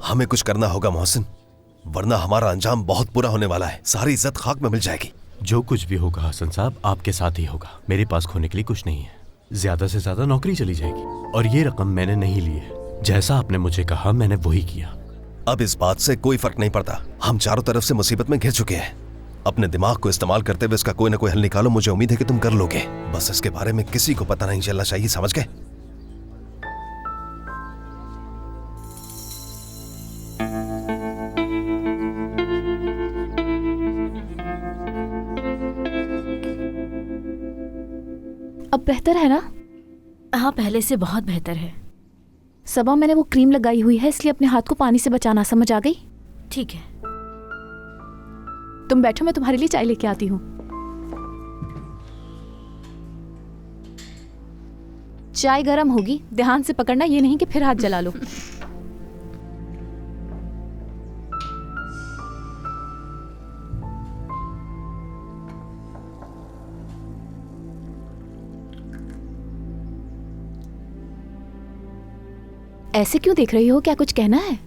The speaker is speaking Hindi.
हमें कुछ करना होगा मोहसिन, वरना हमारा अंजाम बहुत बुरा होने वाला है। सारी इज्जत खाक में मिल जाएगी। जो कुछ भी होगा हसन साहब आपके साथ ही होगा। मेरे पास खोने के लिए कुछ नहीं है। ज्यादा से ज्यादा नौकरी चली जाएगी। और ये रकम मैंने नहीं ली है। जैसा आपने मुझे कहा मैंने वही किया। अब इस बात से कोई फर्क नहीं पड़ता। हम चारों तरफ से मुसीबत में घिर चुके हैं। अपने दिमाग को इस्तेमाल करते हुए इसका कोई ना कोई हल निकालो। मुझे उम्मीद है कि तुम कर लोगे। बस इसके बारे में किसी को पता नहीं चलना चाहिए, समझ गए? अब बेहतर है ना? हाँ, पहले से बहुत बेहतर है। सबा, मैंने वो क्रीम लगाई हुई है, इसलिए अपने हाथ को पानी से बचाना। समझ आ गई? ठीक है। तुम बैठो, मैं तुम्हारे लिए चाय लेके आती हूँ। चाय गरम होगी, ध्यान से पकड़ना, ये नहीं कि फिर हाथ जला लो। ऐसे क्यों देख रही हो? क्या कुछ कहना है?